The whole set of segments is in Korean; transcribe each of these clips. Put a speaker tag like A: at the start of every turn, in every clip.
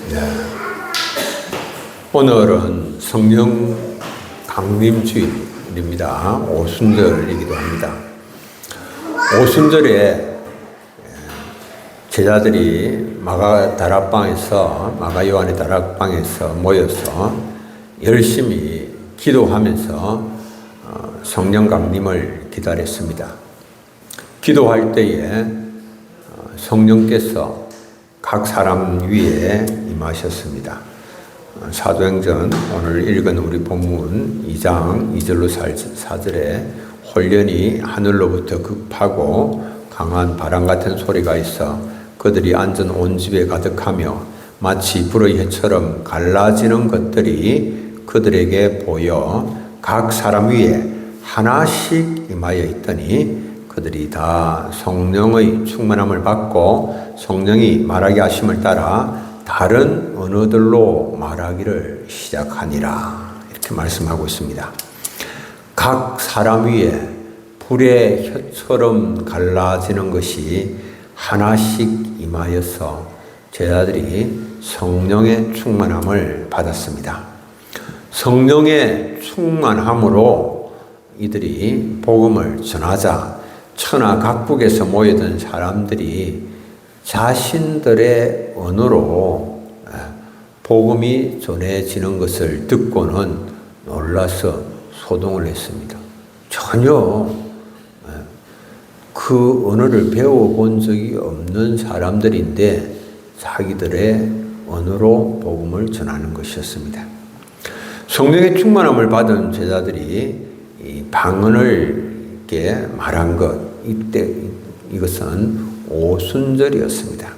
A: 네. 오늘은 성령 강림주일입니다. 오순절이기도 합니다. 오순절에 제자들이 마가 요한의 다락방에서 모여서 열심히 기도하면서 성령 강림을 기다렸습니다. 기도할 때에 성령께서 각 사람 위에 임하셨습니다. 사도행전 오늘 읽은 우리 본문 2장 2절로 4절에 홀련히 하늘로부터 급하고 강한 바람 같은 소리가 있어 그들이 앉은 온 집에 가득하며 마치 불의 해처럼 갈라지는 것들이 그들에게 보여 각 사람 위에 하나씩 임하여 있더니 그들이 다 성령의 충만함을 받고 성령이 말하게 하심을 따라 다른 언어들로 말하기를 시작하니라. 이렇게 말씀하고 있습니다. 각 사람 위에 불의 혀처럼 갈라지는 것이 하나씩 임하여서 제자들이 성령의 충만함을 받았습니다. 성령의 충만함으로 이들이 복음을 전하자 천하 각국에서 모여든 사람들이 자신들의 언어로 복음이 전해지는 것을 듣고는 놀라서 소동을 했습니다. 전혀 그 언어를 배워본 적이 없는 사람들인데 자기들의 언어로 복음을 전하는 것이었습니다. 성령의 충만함을 받은 제자들이 이 방언을 이렇게 말한 것, 이것은 오순절이었습니다.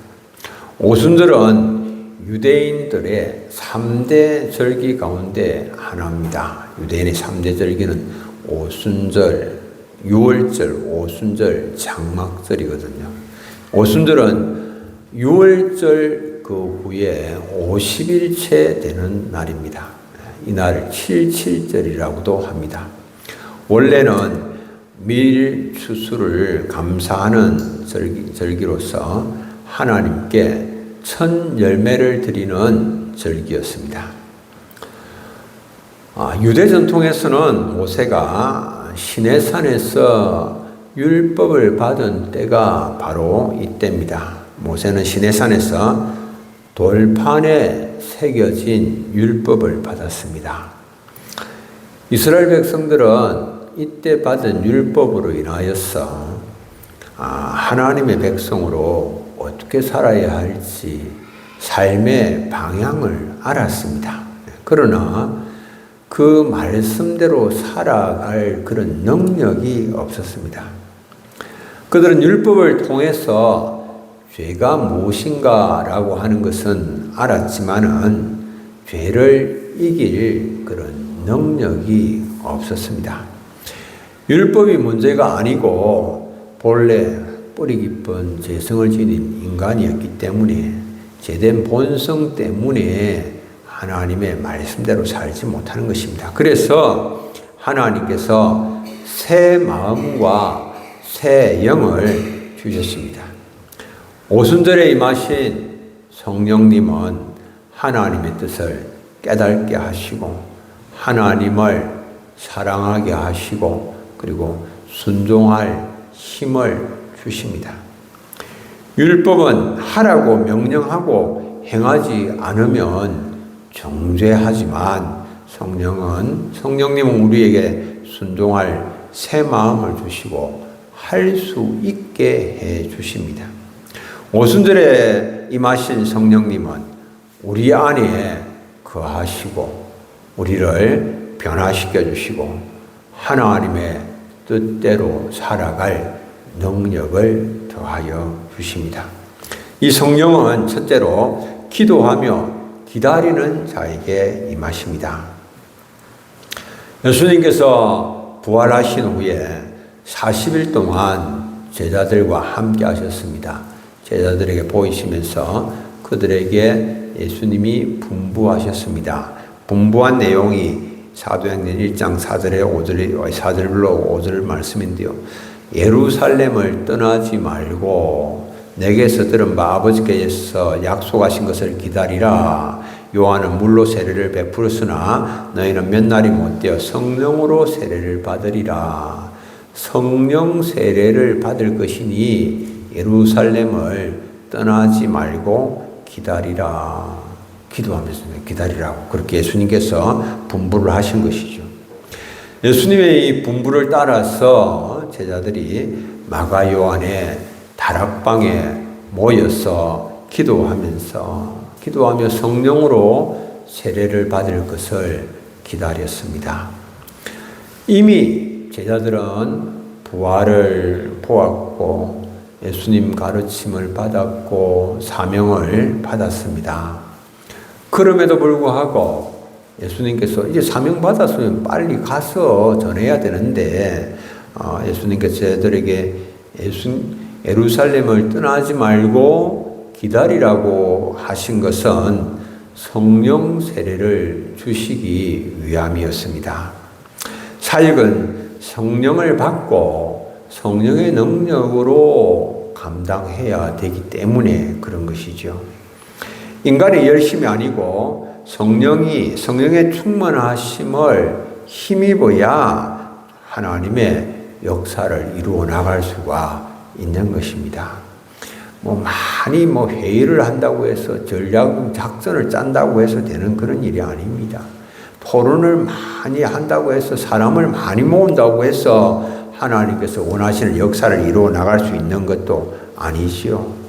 A: 오순절은 유대인들의 3대 절기 가운데 하나입니다. 유대인의 3대 절기는 오순절, 유월절, 오순절, 장막절이거든요. 오순절은 유월절 그 후에 50일째 되는 날입니다. 이날을 77절이라고도 합니다. 원래는 밀 추수를 감사하는 절기로서 하나님께 첫 열매를 드리는 절기였습니다. 유대 전통에서는 모세가 시내산에서 율법을 받은 때가 바로 이때입니다. 모세는 시내산에서 돌판에 새겨진 율법을 받았습니다. 이스라엘 백성들은 이때 받은 율법으로 인하여서 하나님의 백성으로 어떻게 살아야 할지 삶의 방향을 알았습니다. 그러나 그 말씀대로 살아갈 그런 능력이 없었습니다. 그들은 율법을 통해서 죄가 무엇인가라고 하는 것은 알았지만은 죄를 이길 그런 능력이 없었습니다. 율법이 문제가 아니고 본래 뿌리 깊은 죄성을 지닌 인간이었기 때문에 죄된 본성 때문에 하나님의 말씀대로 살지 못하는 것입니다. 그래서 하나님께서 새 마음과 새 영을 주셨습니다. 오순절에 임하신 성령님은 하나님의 뜻을 깨닫게 하시고 하나님을 사랑하게 하시고 그리고 순종할 힘을 주십니다. 율법은 하라고 명령하고 행하지 않으면 정죄하지만 성령님은 우리에게 순종할 새 마음을 주시고 할 수 있게 해 주십니다. 오순절에 임하신 성령님은 우리 안에 거하시고 우리를 변화시켜 주시고 하나님의 뜻대로 살아갈 능력을 더하여 주십니다. 이 성령은 첫째로 기도하며 기다리는 자에게 임하십니다. 예수님께서 부활하신 후에 40일 동안 제자들과 함께 하셨습니다. 제자들에게 보이시면서 그들에게 예수님이 분부하셨습니다. 분부한 내용이 사도행전 1장 4절로 5절 말씀인데요. 예루살렘을 떠나지 말고 내게서 들은 바 아버지께서 약속하신 것을 기다리라. 요한은 물로 세례를 베풀었으나 너희는 몇 날이 못되어 성령으로 세례를 받으리라. 성령 세례를 받을 것이니 예루살렘을 떠나지 말고 기다리라. 기도하면서 기다리라고 그렇게 예수님께서 분부를 하신 것이죠. 예수님의 이 분부를 따라서 제자들이 마가 요한의 다락방에 모여서 기도하며 성령으로 세례를 받을 것을 기다렸습니다. 이미 제자들은 부활을 보았고 예수님 가르침을 받았고 사명을 받았습니다. 그럼에도 불구하고 예수님께서 이제 사명 받았으면 빨리 가서 전해야 되는데 예수님께서 제자들에게 예루살렘을 떠나지 말고 기다리라고 하신 것은 성령 세례를 주시기 위함이었습니다. 사역은 성령을 받고 성령의 능력으로 감당해야 되기 때문에 그런 것이죠. 인간의 열심이 아니고 성령의 충만하심을 힘입어야 하나님의 역사를 이루어 나갈 수가 있는 것입니다. 많이 회의를 한다고 해서 전략 작전을 짠다고 해서 되는 그런 일이 아닙니다. 토론을 많이 한다고 해서 사람을 많이 모은다고 해서 하나님께서 원하시는 역사를 이루어 나갈 수 있는 것도 아니지요.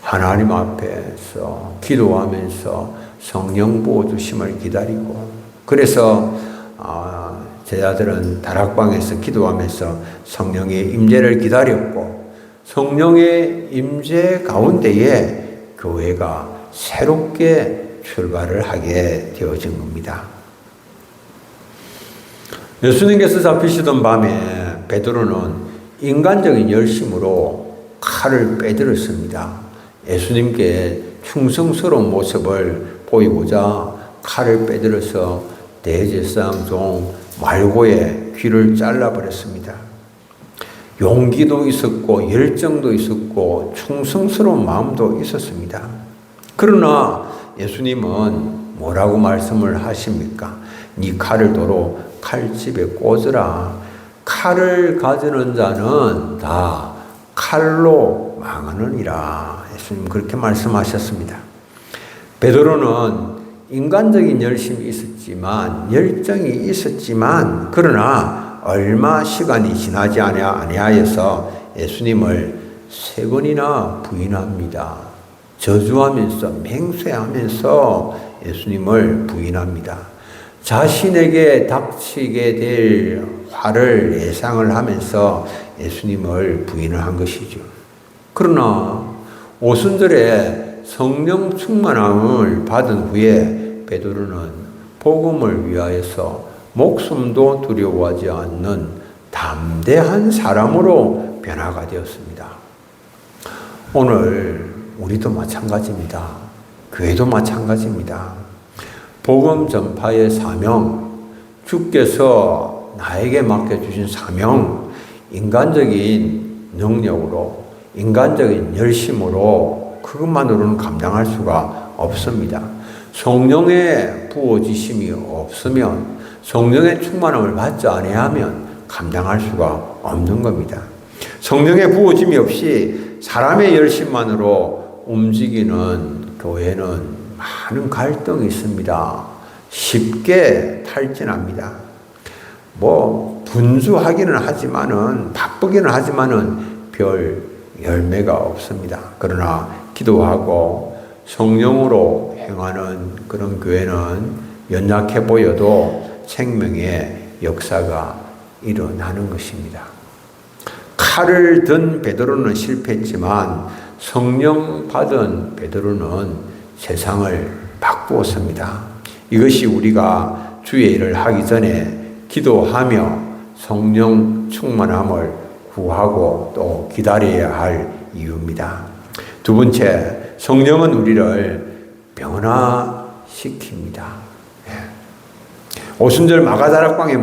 A: 하나님 앞에서 기도하면서 성령 부어주심을 기다리고 그래서 제자들은 다락방에서 기도하면서 성령의 임재를 기다렸고 성령의 임재 가운데에 교회가 새롭게 출발을 하게 되어진 겁니다. 예수님께서 잡히시던 밤에 베드로는 인간적인 열심으로 칼을 빼들었습니다. 예수님께 충성스러운 모습을 보이고자 칼을 빼들어서 대제사장 종 말고의 귀를 잘라버렸습니다. 용기도 있었고 열정도 있었고 충성스러운 마음도 있었습니다. 그러나 예수님은 뭐라고 말씀을 하십니까? 네 칼을 도로 칼집에 꽂으라. 칼을 가지는 자는 다 칼로 망하느니라. 예수님 그렇게 말씀하셨습니다. 베드로는 인간적인 열심이 있었지만 열정이 있었지만 그러나 얼마 시간이 지나지 아니하여서 예수님을 3번이나 부인합니다. 저주하면서 맹세하면서 예수님을 부인합니다. 자신에게 닥치게 될 화를 예상을 하면서 예수님을 부인을 한 것이죠. 그러나 오순절에 성령 충만함을 받은 후에 베드로는 복음을 위하여서 목숨도 두려워하지 않는 담대한 사람으로 변화가 되었습니다. 오늘 우리도 마찬가지입니다. 교회도 마찬가지입니다. 복음 전파의 사명, 주께서 나에게 맡겨주신 사명, 인간적인 능력으로, 인간적인 열심으로 그것만으로는 감당할 수가 없습니다. 성령의 부어지심이 없으면, 성령의 충만함을 받지 아니하면 감당할 수가 없는 겁니다. 성령의 부어짐이 없이 사람의 열심만으로 움직이는 교회는 많은 갈등이 있습니다. 쉽게 탈진합니다. 분주하기는 하지만은, 바쁘기는 하지만은 별 열매가 없습니다. 그러나 기도하고 성령으로 행하는 그런 교회는 연약해 보여도 생명의 역사가 일어나는 것입니다. 칼을 든 베드로는 실패했지만 성령 받은 베드로는 세상을 바꾸었습니다. 이것이 우리가 주의 일을 하기 전에 기도하며 성령 충만함을 구하고 또 기다려야 할 이유입니다. 두 번째, 성령은 우리를 변화시킵니다. 오순절 마가다락방에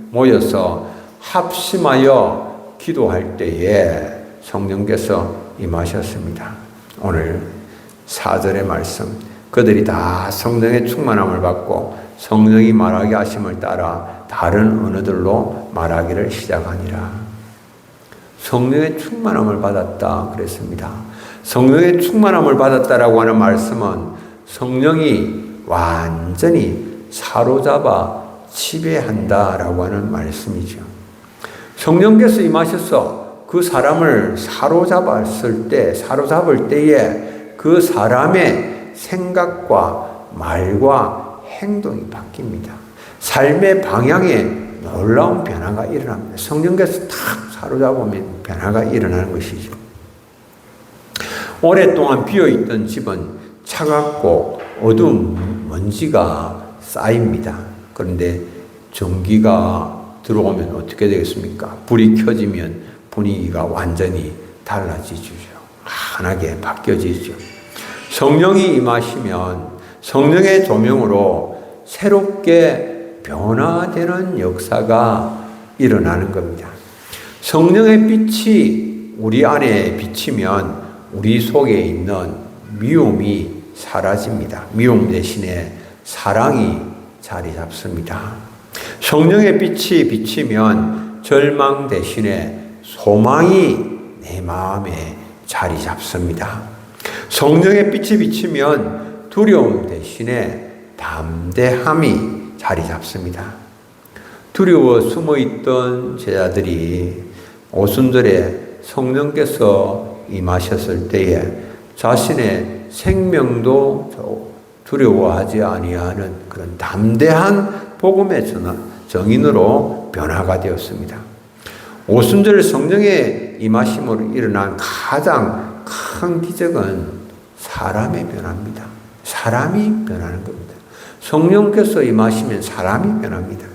A: 모여서 합심하여 기도할 때에 성령께서 임하셨습니다. 오늘 4절의 말씀, 그들이 다 성령의 충만함을 받고 성령이 말하게 하심을 따라 다른 언어들로 말하기를 시작하니라. 성령의 충만함을 받았다 그랬습니다. 성령의 충만함을 받았다라고 하는 말씀은 성령이 완전히 사로잡아 지배한다라고 하는 말씀이죠. 성령께서 임하셔서 그 사람을 사로잡을 때에 그 사람의 생각과 말과 행동이 바뀝니다. 삶의 방향에 놀라운 변화가 일어납니다. 성령께서 탁 사로잡으면 변화가 일어나는 것이죠. 오랫동안 비어있던 집은 차갑고 어두운 먼지가 쌓입니다. 그런데 전기가 들어오면 어떻게 되겠습니까? 불이 켜지면 분위기가 완전히 달라지죠. 환하게 바뀌어지죠. 성령이 임하시면 성령의 조명으로 새롭게 변화되는 역사가 일어나는 겁니다. 성령의 빛이 우리 안에 비치면 우리 속에 있는 미움이 사라집니다. 미움 대신에 사랑이 자리 잡습니다. 성령의 빛이 비치면 절망 대신에 소망이 내 마음에 자리 잡습니다. 성령의 빛이 비치면 두려움 대신에 담대함이 자리 잡습니다. 두려워 숨어있던 제자들이 오순절에 성령께서 임하셨을 때에 자신의 생명도 두려워하지 아니하는 그런 담대한 복음의 정인으로 변화가 되었습니다. 오순절 성령의 임하심으로 일어난 가장 큰 기적은 사람의 변화입니다. 사람이 변하는 겁니다. 성령께서 임하시면 사람이 변합니다.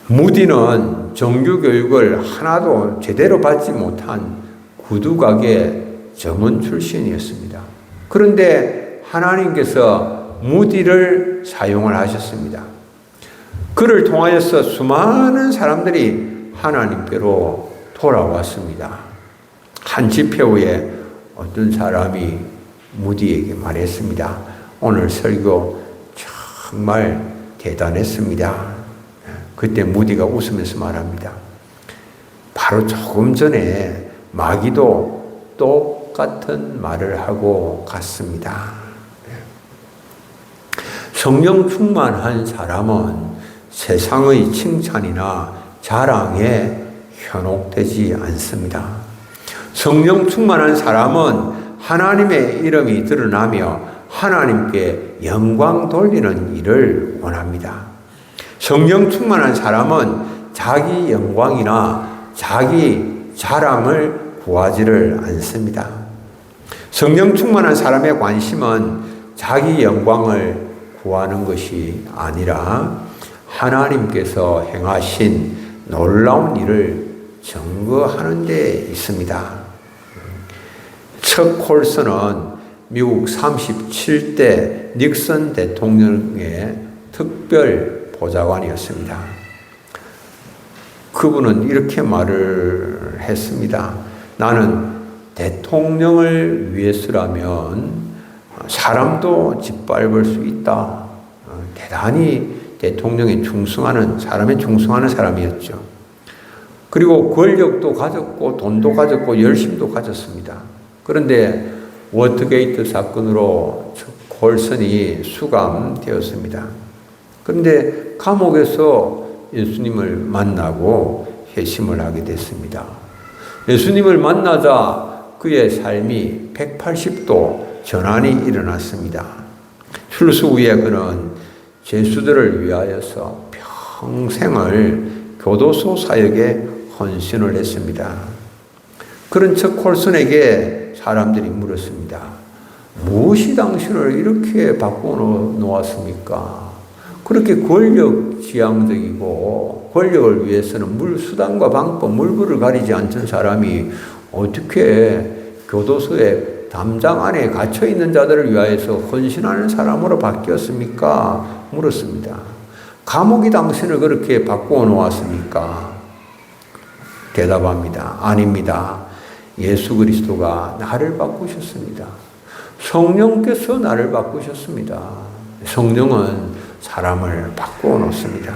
A: 무디는 정규교육을 하나도 제대로 받지 못한 구두가게 점원 출신이었습니다. 그런데 하나님께서 무디를 사용을 하셨습니다. 그를 통하여서 수많은 사람들이 하나님께로 돌아왔습니다. 한 집회 후에 어떤 사람이 무디에게 말했습니다. 오늘 설교 정말 대단했습니다. 그때 무디가 웃으면서 말합니다. 바로 조금 전에 마귀도 똑같은 말을 하고 갔습니다. 성령 충만한 사람은 세상의 칭찬이나 자랑에 현혹되지 않습니다. 성령 충만한 사람은 하나님의 이름이 드러나며 하나님께 영광 돌리는 일을 원합니다. 성령 충만한 사람은 자기 영광이나 자기 자랑을 구하지를 않습니다. 성령 충만한 사람의 관심은 자기 영광을 구하는 것이 아니라 하나님께서 행하신 놀라운 일을 증거하는 데 있습니다. 척 콜슨은 미국 37대 닉슨 대통령의 특별 보좌관이었습니다. 그분은 이렇게 말을 했습니다. 나는 대통령을 위해서라면 사람도 짓밟을 수 있다. 대단히 대통령에 충성하는 사람이었죠. 그리고 권력도 가졌고 돈도 가졌고 열심도 가졌습니다. 그런데 워터게이트 사건으로 콜슨이 수감되었습니다. 그런데 감옥에서 예수님을 만나고 회심을 하게 됐습니다. 예수님을 만나자 그의 삶이 180도 전환이 일어났습니다. 출소 후에 그는 죄수들을 위하여서 평생을 교도소 사역에 헌신을 했습니다. 그런 척 콜슨에게 사람들이 물었습니다. 무엇이 당신을 이렇게 바꾸어 놓았습니까? 그렇게 권력지향적이고 권력을 위해서는 수단과 방법, 물불을 가리지 않던 사람이 어떻게 교도소에 담장 안에 갇혀있는 자들을 위하여서 헌신하는 사람으로 바뀌었습니까? 물었습니다. 감옥이 당신을 그렇게 바꾸어 놓았습니까? 대답합니다. 아닙니다. 예수 그리스도가 나를 바꾸셨습니다. 성령께서 나를 바꾸셨습니다. 성령은 사람을 바꾸어 놓습니다.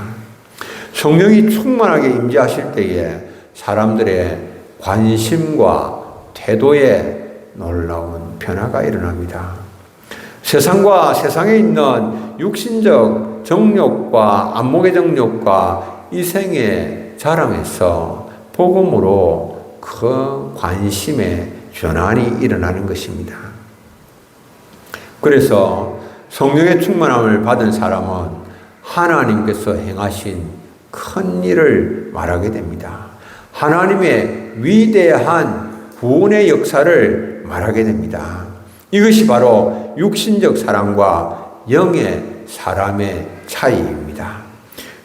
A: 성령이 충만하게 임재하실 때에 사람들의 관심과 태도에 놀라운 변화가 일어납니다. 세상과 세상에 있는 육신적 정욕과 안목의 정욕과 이생의 자랑에서 복음으로 그 관심의 전환이 일어나는 것입니다. 그래서 성령의 충만함을 받은 사람은 하나님께서 행하신 큰 일을 말하게 됩니다. 하나님의 위대한 구원의 역사를 말하게 됩니다. 이것이 바로 육신적 사람과 영의 사람의 차이입니다.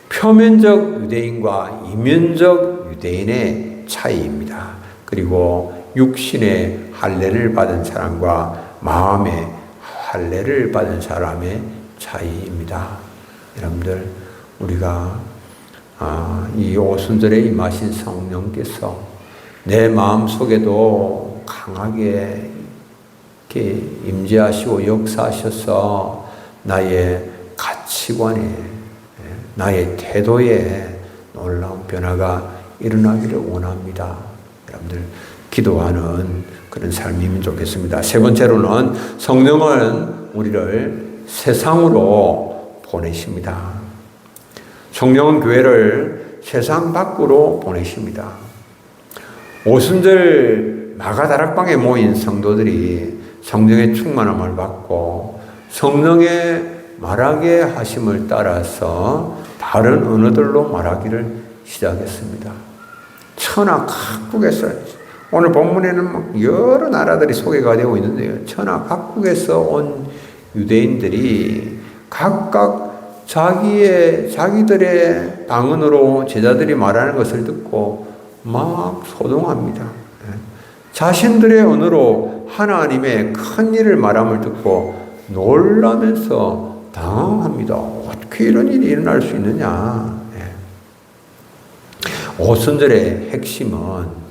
A: 표면적 유대인과 이면적 유대인의 차이입니다. 그리고 육신의 할례를 받은 사람과 마음의 할례를 받은 사람의 차이입니다. 여러분들, 우리가 이 오순절에 임하신 성령께서 내 마음 속에도 강하게 이렇게 임재하시고 역사하셔서 나의 가치관에, 나의 태도에 놀라운 변화가 일어나기를 원합니다. 여러분들, 기도하는 그런 삶이면 좋겠습니다. 세 번째로는 성령은 우리를 세상으로 보내십니다. 성령은 교회를 세상 밖으로 보내십니다. 오순절 마가다락방에 모인 성도들이 성령의 충만함을 받고 성령의 말하게 하심을 따라서 다른 언어들로 말하기를 시작했습니다. 천하 각국에서, 오늘 본문에는 여러 나라들이 소개가 되고 있는데요. 천하 각국에서 온 유대인들이 각각 자기들의 방언으로 제자들이 말하는 것을 듣고 막 소동합니다. 자신들의 언어로 하나님의 큰 일을 말함을 듣고 놀라면서 당황합니다. 어떻게 이런 일이 일어날 수 있느냐. 오순절의 핵심은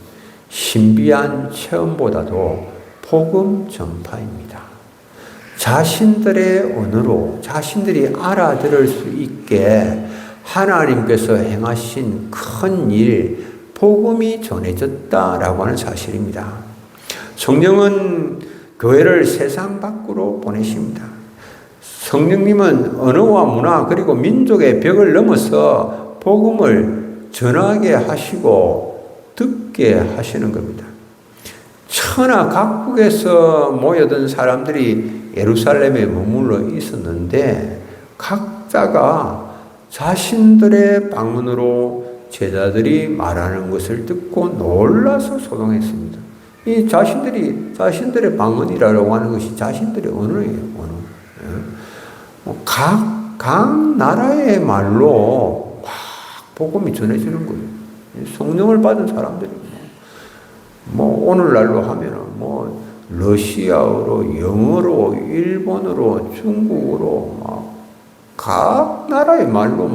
A: 신비한 체험보다도 복음 전파입니다. 자신들의 언어로 자신들이 알아들을 수 있게 하나님께서 행하신 큰 일, 복음이 전해졌다라고 하는 사실입니다. 성령은 교회를 세상 밖으로 보내십니다. 성령님은 언어와 문화 그리고 민족의 벽을 넘어서 복음을 전하게 하시고 듣게 하시는 겁니다. 천하 각국에서 모여든 사람들이 예루살렘에 머물러 있었는데 각자가 자신들의 방언으로 제자들이 말하는 것을 듣고 놀라서 소동했습니다. 이 자신들의 방언이라고 하는 것이 자신들의 언어예요, 언어. 각 나라의 말로 막 복음이 전해지는 거예요. 성령을 받은 사람들이 오늘날로 하면은 러시아어로, 영어로, 일본어로, 중국어로 각 나라의 말로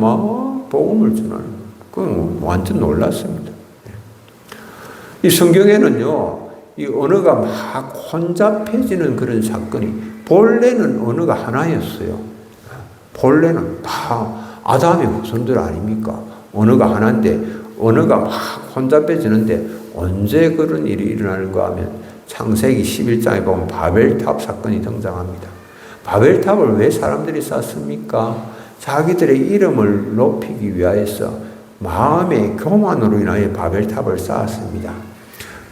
A: 복음을 전하는 거예요. 그건 완전 놀랐습니다. 이 성경에는요, 이 언어가 막 혼잡해지는 그런 사건이, 본래는 언어가 하나였어요. 본래는 다 아담의 후손들 아닙니까? 언어가 하나인데, 언어가 막 혼잡해지는데, 언제 그런 일이 일어나는가 하면, 창세기 11장에 보면 바벨탑 사건이 등장합니다. 바벨탑을 왜 사람들이 쌓습니까? 자기들의 이름을 높이기 위하여서 마음의 교만으로 인하여 바벨탑을 쌓았습니다.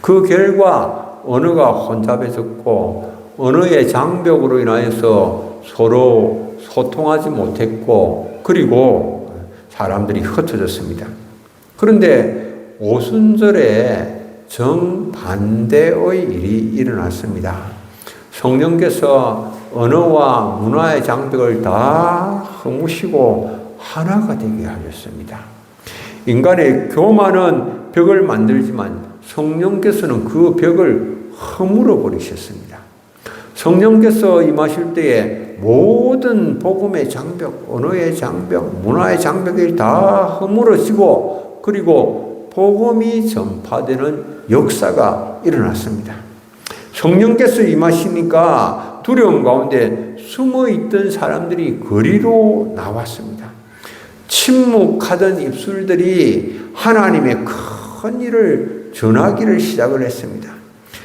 A: 그 결과 언어가 혼잡해졌고 언어의 장벽으로 인하여서 서로 소통하지 못했고 그리고 사람들이 흩어졌습니다. 그런데 오순절에 정반대의 일이 일어났습니다. 성령께서 언어와 문화의 장벽을 다 허무시고 하나가 되게 하셨습니다. 인간의 교만은 벽을 만들지만 성령께서는 그 벽을 허물어 버리셨습니다. 성령께서 임하실 때에 모든 복음의 장벽, 언어의 장벽, 문화의 장벽이 다 허물어지고 그리고 복음이 전파되는 역사가 일어났습니다. 성령께서 임하시니까 두려움 가운데 숨어있던 사람들이 거리로 나왔습니다. 침묵하던 입술들이 하나님의 큰 일을 전하기를 시작을 했습니다.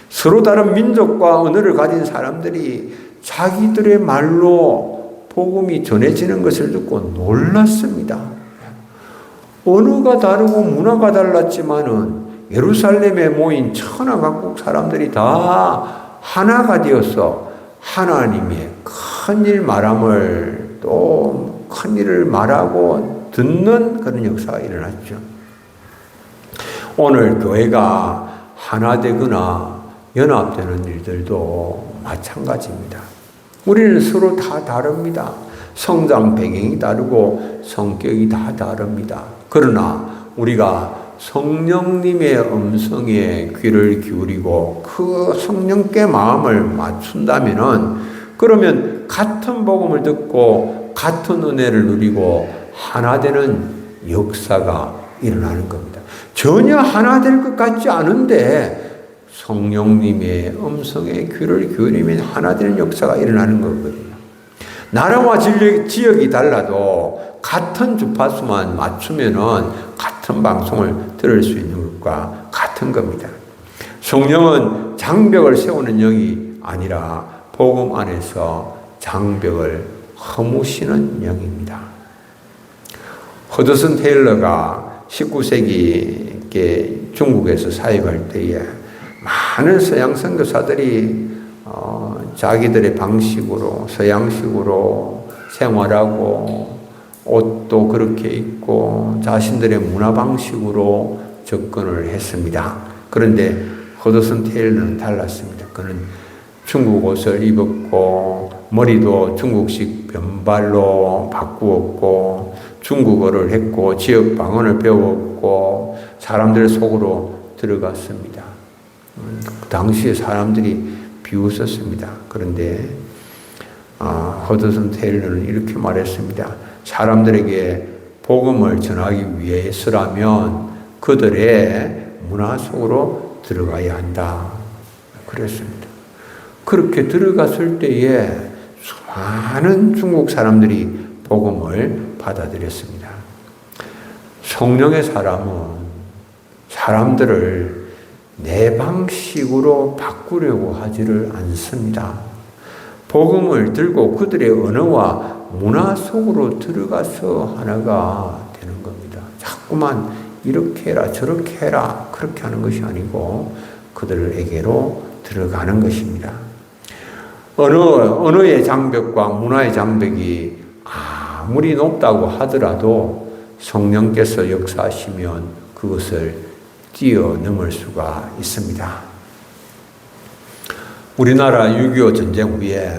A: 서로 다른 민족과 언어를 가진 사람들이 자기들의 말로 복음이 전해지는 것을 듣고 놀랐습니다. 언어가 다르고 문화가 달랐지만은 예루살렘에 모인 천하각국 사람들이 다 하나가 되어서 하나님의 큰일 말함을 또 큰일을 말하고 듣는 그런 역사가 일어났죠. 오늘 교회가 하나 되거나 연합되는 일들도 마찬가지입니다. 우리는 서로 다 다릅니다. 성장 배경이 다르고 성격이 다 다릅니다. 그러나 우리가 성령님의 음성에 귀를 기울이고 그 성령께 마음을 맞춘다면은 그러면 같은 복음을 듣고 같은 은혜를 누리고 하나 되는 역사가 일어나는 겁니다. 전혀 하나 될 것 같지 않은데 성령님의 음성에 귀를 기울이면 하나 되는 역사가 일어나는 거거든요. 나라와 지역이 달라도 같은 주파수만 맞추면은 같은 방송을 들을 수 있는 것과 같은 겁니다. 성령은 장벽을 세우는 영이 아니라 복음 안에서 장벽을 허무시는 영입니다. 허드슨 테일러가 19세기 중국에서 사역할 때에 많은 서양 선교사들이 자기들의 방식으로 서양식으로 생활하고 옷도 그렇게 입고 자신들의 문화 방식으로 접근을 했습니다. 그런데 허드슨 테일러는 달랐습니다. 그는 중국 옷을 입었고 머리도 중국식 변발로 바꾸었고 중국어를 했고 지역 방언을 배웠고 사람들 속으로 들어갔습니다. 그 당시에 사람들이 비웃었습니다. 그런데 허드슨 테일러는 이렇게 말했습니다. 사람들에게 복음을 전하기 위해서라면 그들의 문화 속으로 들어가야 한다. 그랬습니다. 그렇게 들어갔을 때에 수많은 중국 사람들이 복음을 받아들였습니다. 성령의 사람은 사람들을 내 방식으로 바꾸려고 하지를 않습니다. 복음을 들고 그들의 언어와 문화 속으로 들어가서 하나가 되는 겁니다. 자꾸만 이렇게 해라 저렇게 해라 그렇게 하는 것이 아니고 그들에게로 들어가는 것입니다. 언어의 장벽과 문화의 장벽이 아무리 높다고 하더라도 성령께서 역사하시면 그것을 뛰어넘을 수가 있습니다. 우리나라 6.25 전쟁 후에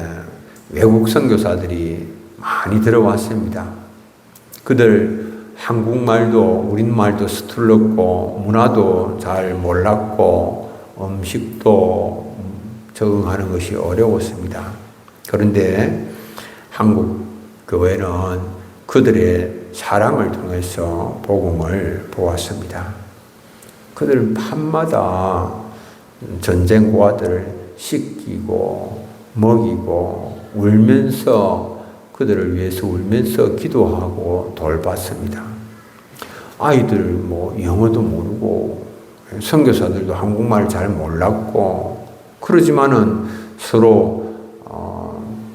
A: 외국 선교사들이 많이 들어왔습니다. 그들 한국말도 우리말도 서툴렀고 문화도 잘 몰랐고 음식도 적응하는 것이 어려웠습니다. 그런데 한국 교회는 그들의 사랑을 통해서 복음을 보았습니다. 그들 밤마다 전쟁 고아들을 씻기고 먹이고 울면서 그들을 위해서 울면서 기도하고 돌봤습니다. 아이들 영어도 모르고 선교사들도 한국말을 잘 몰랐고 그러지만은 서로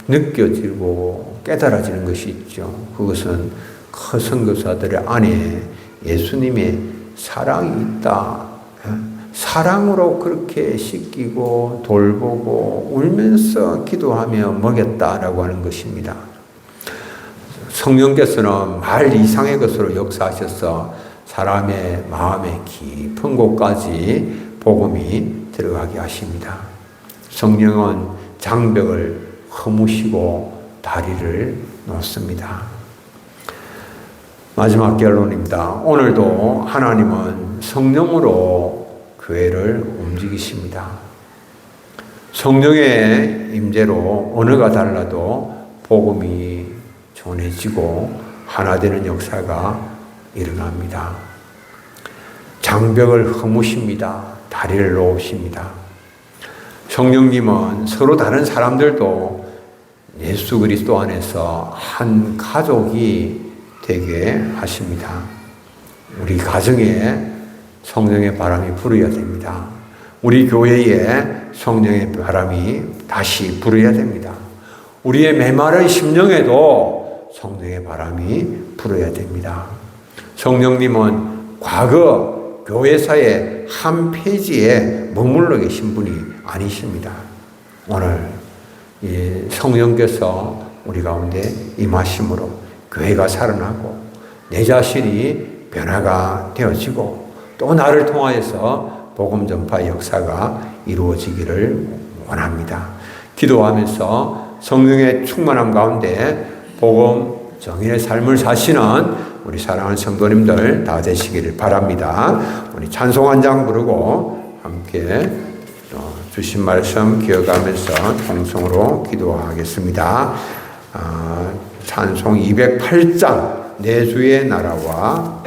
A: 느껴지고 깨달아지는 것이 있죠. 그것은 그 선교사들의 안에 예수님의 사랑이 있다. 사랑으로 그렇게 씻기고 돌보고 울면서 기도하며 먹였다라고 하는 것입니다. 성령께서는 말 이상의 것으로 역사하셔서 사람의 마음의 깊은 곳까지 복음이 들어가게 하십니다. 성령은 장벽을 허무시고 다리를 놓습니다. 마지막 결론입니다. 오늘도 하나님은 성령으로 교회를 움직이십니다. 성령의 임재로 언어가 달라도 복음이 전해지고 하나 되는 역사가 일어납니다. 장벽을 허무십니다. 다리를 놓으십니다. 성령님은 서로 다른 사람들도 예수 그리스도 안에서 한 가족이 되게 하십니다. 우리 가정에 성령의 바람이 불어야 됩니다. 우리 교회에 성령의 바람이 다시 불어야 됩니다. 우리의 메마른 심령에도 성령의 바람이 불어야 됩니다. 성령님은 과거 교회사의 한 페이지에 머물러 계신 분이 아니십니다. 오늘 이 성령께서 우리 가운데 임하심으로 교회가 살아나고 내 자신이 변화가 되어지고 또 나를 통하여서 복음 전파 역사가 이루어지기를 원합니다. 기도하면서 성령의 충만함 가운데 복음 정인의 삶을 사시는 우리 사랑하는 성도님들 다 되시기를 바랍니다. 우리 찬송 한 장 부르고 함께 주신 말씀 기억하면서 통성으로 기도하겠습니다. 찬송 208장 내 주의 나라와